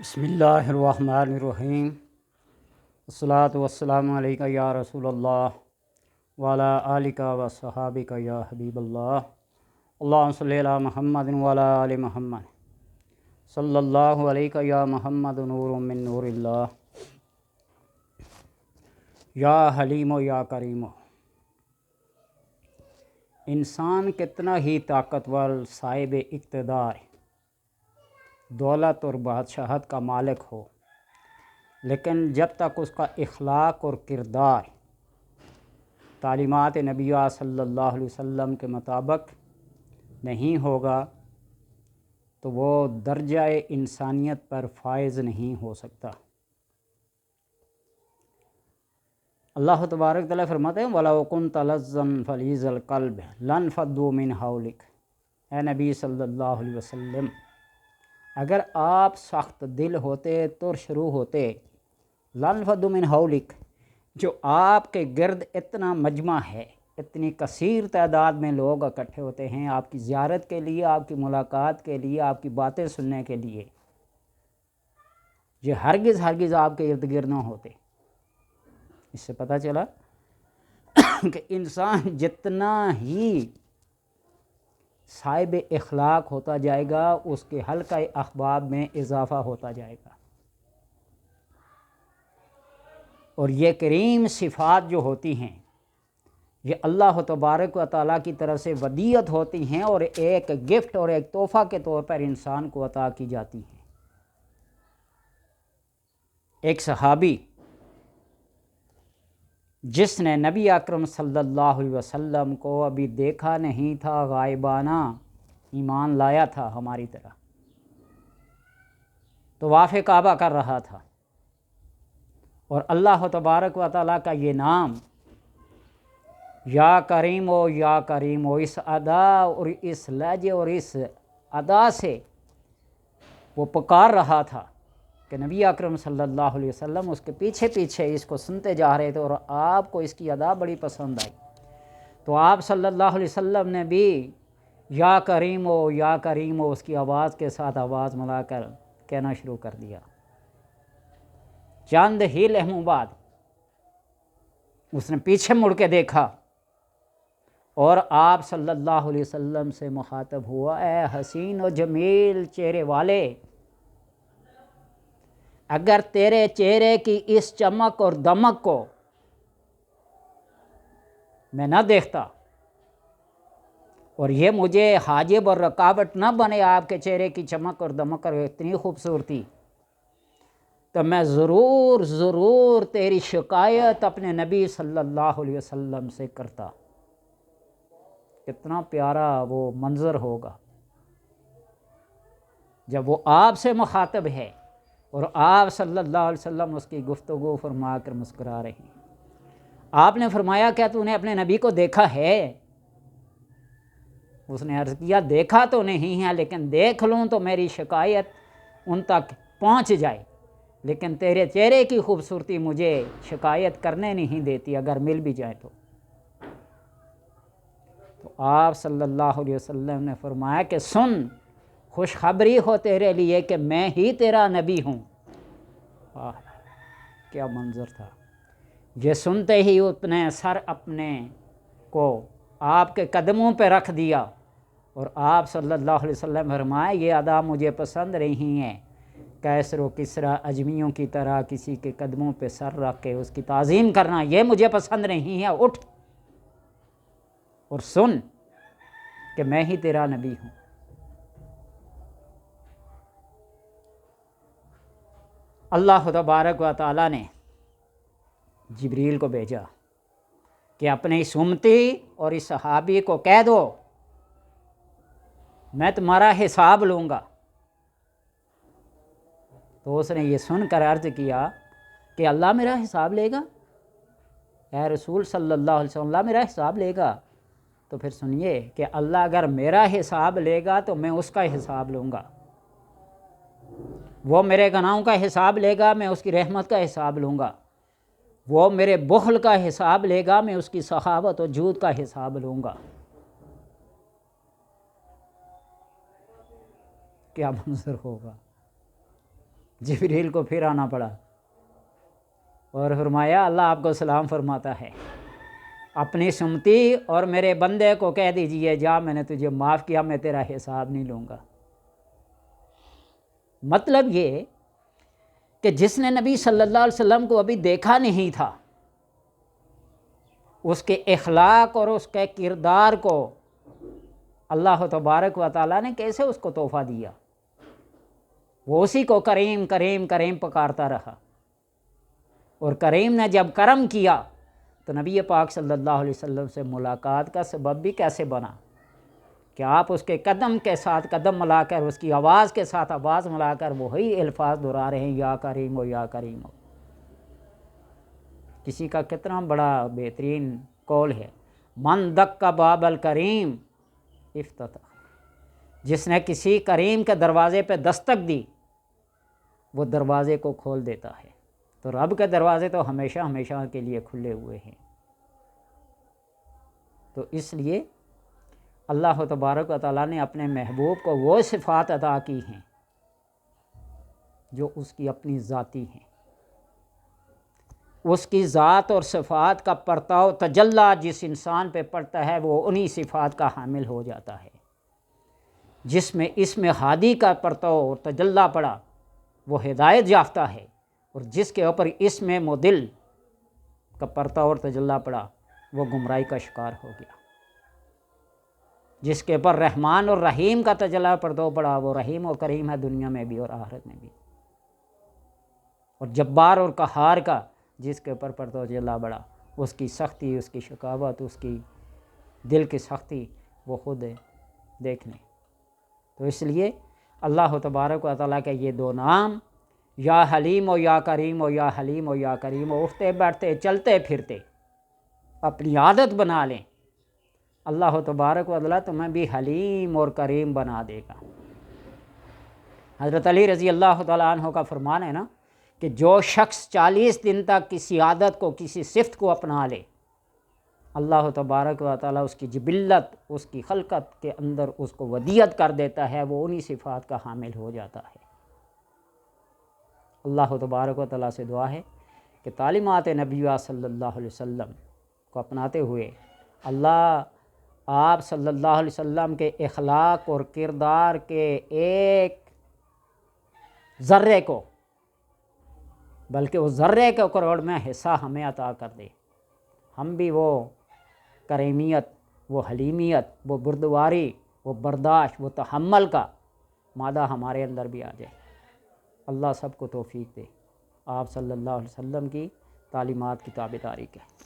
بسم اللہ الرحمن الرحیم الصلاۃ والسلام علیکہ یا رسول اللہ وعلی آلک و صحابک یا حبیب اللہ اللہم صلی علی محمد وعلی آل محمد صلی اللہ علیکہ یا محمد نور من نور اللہ یا حلیم و یا کریم. انسان کتنا ہی طاقتور، صاحب اقتدار، دولت اور بادشاہت کا مالک ہو، لیکن جب تک اس کا اخلاق اور کردار تعلیمات نبی صلی اللہ علیہ وسلم کے مطابق نہیں ہوگا تو وہ درجہ انسانیت پر فائز نہیں ہو سکتا. اللہ تبارک تعالیٰ فرماتے ہیں وَلَوْ كُنْتَ لَظًّا غَلِيظَ الْقَلْبِ لَانفَضُّوا مِنْ حَوْلِكَ. اے نبی صلی اللہ علیہ وسلم، اگر آپ سخت دل ہوتے، ترشرو ہوتے، لَانفَضُّوا مِنْ حَوْلِكَ، جو آپ کے گرد اتنا مجمع ہے، اتنی کثیر تعداد میں لوگ اکٹھے ہوتے ہیں آپ کی زیارت کے لیے، آپ کی ملاقات کے لیے، آپ کی باتیں سننے کے لیے، یہ ہرگز آپ کے ارد گرد نہ ہوتے. اس سے پتہ چلا کہ انسان جتنا ہی صاحب اخلاق ہوتا جائے گا اس کے حلقہ احباب میں اضافہ ہوتا جائے گا. اور یہ کریم صفات جو ہوتی ہیں یہ اللہ تبارک و تعالیٰ کی طرف سے ودیعت ہوتی ہیں اور ایک گفٹ اور ایک تحفہ کے طور پر انسان کو عطا کی جاتی ہیں. ایک صحابی جس نے نبی اکرم صلی اللہ علیہ وسلم کو ابھی دیکھا نہیں تھا، غائبانہ ایمان لایا تھا ہماری طرح، طواف کعبہ کر رہا تھا، اور اللہ تبارک و تعالیٰ کا یہ نام یا کریم و یا کریم و اس ادا اور اس لہجے اور اس ادا سے وہ پکار رہا تھا کہ نبی اکرم صلی اللہ علیہ وسلم اس کے پیچھے پیچھے اس کو سنتے جا رہے تھے، اور آپ کو اس کی ادا بڑی پسند آئی. تو آپ صلی اللہ علیہ وسلم نے بھی یا کریم و اس کی آواز کے ساتھ آواز ملا کر کہنا شروع کر دیا. چند ہی لمحوں بعد اس نے پیچھے مڑ کے دیکھا اور آپ صلی اللہ علیہ وسلم سے مخاطب ہوا، اے حسین و جمیل چہرے والے، اگر تیرے چہرے کی اس چمک اور دمک کو میں نہ دیکھتا اور یہ مجھے حاجب اور رکاوٹ نہ بنے آپ کے چہرے کی چمک اور دمک اور اتنی خوبصورتی، تو میں ضرور تیری شکایت اپنے نبی صلی اللہ علیہ وسلم سے کرتا. کتنا پیارا وہ منظر ہوگا جب وہ آپ سے مخاطب ہے اور آپ صلی اللہ علیہ وسلم اس کی گفتگو فرما کر مسکرا رہے ہیں. آپ نے فرمایا کیا تو نے اپنے نبی کو دیکھا ہے؟ اس نے عرض کیا دیکھا تو نہیں ہے، لیکن دیکھ لوں تو میری شکایت ان تک پہنچ جائے، لیکن تیرے چہرے کی خوبصورتی مجھے شکایت کرنے نہیں دیتی اگر مل بھی جائے تو. تو آپ صلی اللہ علیہ وسلم نے فرمایا کہ سن، خوشخبری ہو تیرے لیے کہ میں ہی تیرا نبی ہوں. کیا منظر تھا! یہ سنتے ہی اس نے سر اپنے کو آپ کے قدموں پہ رکھ دیا اور آپ صلی اللہ علیہ وسلم فرمائے یہ ادا مجھے پسند نہیں ہے. کیسر و کسریٰ اجمیوں کی طرح کسی کے قدموں پہ سر رکھ کے اس کی تعظیم کرنا یہ مجھے پسند نہیں ہے. اٹھ اور سن کہ میں ہی تیرا نبی ہوں. اللہ تبارک و تعالیٰ نے جبریل کو بھیجا کہ اپنے اس امتی اور اس صحابی کو کہہ دو میں تمہارا حساب لوں گا. تو اس نے یہ سن کر عرض کیا کہ اللہ میرا حساب لے گا؟ اے رسول صلی اللہ علیہ وسلم، اللہ میرا حساب لے گا؟ تو پھر سنیے کہ اللہ اگر میرا حساب لے گا تو میں اس کا حساب لوں گا. وہ میرے گناہوں کا حساب لے گا، میں اس کی رحمت کا حساب لوں گا. وہ میرے بخل کا حساب لے گا، میں اس کی سخاوت و جود کا حساب لوں گا. کیا منظر ہوگا! جبریل کو پھر آنا پڑا اور فرمایا اللہ آپ کو سلام فرماتا ہے، اپنی سمتی اور میرے بندے کو کہہ دیجئے جا، میں نے تجھے معاف کیا، میں تیرا حساب نہیں لوں گا۔ مطلب یہ کہ جس نے نبی صلی اللہ علیہ وسلم کو ابھی دیکھا نہیں تھا، اس کے اخلاق اور اس کے کردار کو اللہ تبارک و تعالیٰ نے کیسے اس کو تحفہ دیا، وہ اسی کو کریم کریم کریم پکارتا رہا، اور کریم نے جب کرم کیا تو نبی پاک صلی اللہ علیہ وسلم سے ملاقات کا سبب بھی کیسے بنا کہ آپ اس کے قدم کے ساتھ قدم ملا کر، اس کی آواز کے ساتھ آواز ملا کر وہی الفاظ دہرا رہے ہیں، یا کریم ہو یا کریم ہو۔ کسی کا کتنا بڑا بہترین قول ہے، من دق باب الکریم افتتح، جس نے کسی کریم کے دروازے پہ دستک دی وہ دروازے کو کھول دیتا ہے۔ تو رب کے دروازے تو ہمیشہ ہمیشہ کے لیے کھلے ہوئے ہیں۔ تو اس لیے اللہ تبارک و تعالیٰ نے اپنے محبوب کو وہ صفات عطا کی ہیں جو اس کی اپنی ذاتی ہیں۔ اس کی ذات اور صفات کا پرتاؤ تجلی جس انسان پہ پڑتا ہے وہ انہی صفات کا حامل ہو جاتا ہے۔ جس میں اسم ہادی کا پرتاؤ اور تجلی پڑا وہ ہدایت یافتہ ہے، اور جس کے اوپر اسم مدل کا پرتاؤ اور تجلی پڑا وہ گمراہی کا شکار ہو گیا۔ جس کے اوپر رحمان اور رحیم کا تجلی پرتاؤ پڑا وہ رحیم و کریم ہے دنیا میں بھی اور آخرت میں بھی۔ اور جبار اور قہار کا جس کے اوپر پرتاؤ تجلی پڑا اس کی سختی، اس کی شقاوت، اس کی دل کی سختی وہ خود دیکھ لیں۔ تو اس لیے اللہ تبارک و تعالیٰ کے یہ دو نام، یا حلیم و یا کریم و یا حلیم و یا کریم و، اٹھتے بیٹھتے چلتے پھرتے اپنی عادت بنا لیں، اللہ تبارک و تعالیٰ تمہیں بھی حلیم اور کریم بنا دے گا۔ حضرت علی رضی اللہ تعالیٰ عنہ کا فرمان ہے نا کہ جو شخص 40 دن تک کسی عادت کو، کسی صفت کو اپنا لے، اللہ تبارک و تعالیٰ اس کی جبلت، اس کی خلقت کے اندر اس کو ودیت کر دیتا ہے، وہ انہی صفات کا حامل ہو جاتا ہے۔ اللہ تبارک و تعالیٰ سے دعا ہے کہ تعلیمات نبیہ صلی اللہ علیہ وسلم کو اپناتے ہوئے اللہ آپ صلی اللہ علیہ وسلم کے اخلاق اور کردار کے ایک ذرے کو، بلکہ اس ذرے کے کروڑ میں حصہ ہمیں عطا کر دے، ہم بھی وہ کریمیت، وہ حلیمیت، وہ بردباری، وہ برداشت، وہ تحمل کا مادہ ہمارے اندر بھی آ جائے۔ اللہ سب کو توفیق دے، آپ صلی اللہ علیہ وسلم کی تعلیمات کی تابعداری کریں۔